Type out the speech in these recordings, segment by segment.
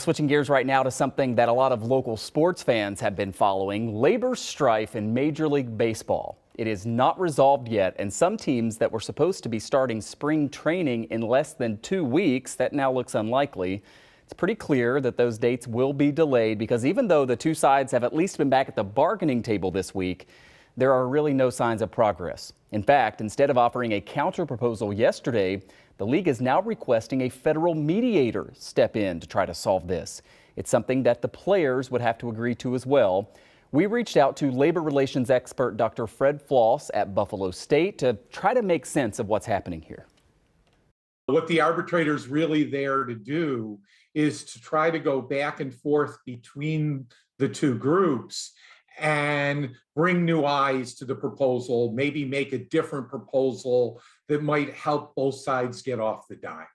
Switching gears right now to something that a lot of local sports fans have been following, labor strife in Major League Baseball. It is not resolved yet, and some teams that were supposed to be starting spring training in less than 2 weeks, that now looks unlikely. It's pretty clear that those dates will be delayed because even though the two sides have at least been back at the bargaining table this week, there are really no signs of progress. In fact, instead of offering a counterproposal yesterday, the league is now requesting a federal mediator step in to try to solve this. It's something that the players would have to agree to as well. We reached out to labor relations expert Dr. Fred Floss at Buffalo State to try to make sense of what's happening here. What the arbitrator's really there to do is to try to go back and forth between the two groups and bring new eyes to the proposal, maybe make a different proposal that might help both sides get off the dime.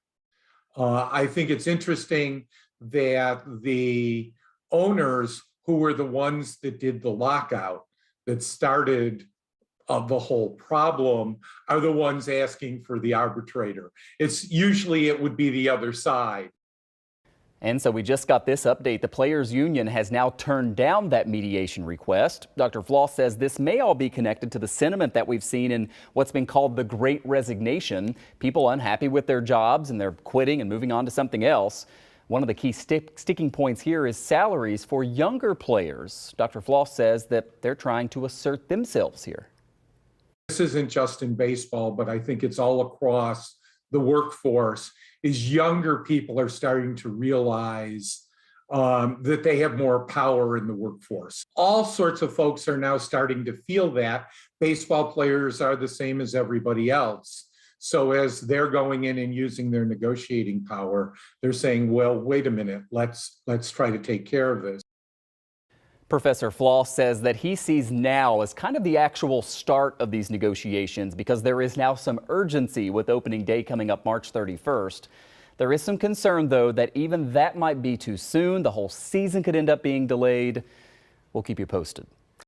I think it's interesting that the owners, who were the ones that did the lockout, that started the whole problem, are the ones asking for the arbitrator. It's usually it would be the other side. And so we just got this update. The Players Union has now turned down that mediation request. Dr. Floss says this may all be connected to the sentiment that we've seen in what's been called the Great Resignation. People unhappy with their jobs and they're quitting and moving on to something else. One of the key sticking points here is salaries for younger players. Dr. Floss says that they're trying to assert themselves here. This isn't just in baseball, but I think it's all across the workforce. Is younger people are starting to realize that they have more power in the workforce. All sorts of folks are now starting to feel that. Baseball players are the same as everybody else. So as they're going in and using their negotiating power, they're saying, well, wait a minute, let's try to take care of this. Professor Floss says that he sees now as kind of the actual start of these negotiations because there is now some urgency with opening day coming up March 31st. There is some concern, though, that even that might be too soon. The whole season could end up being delayed. We'll keep you posted.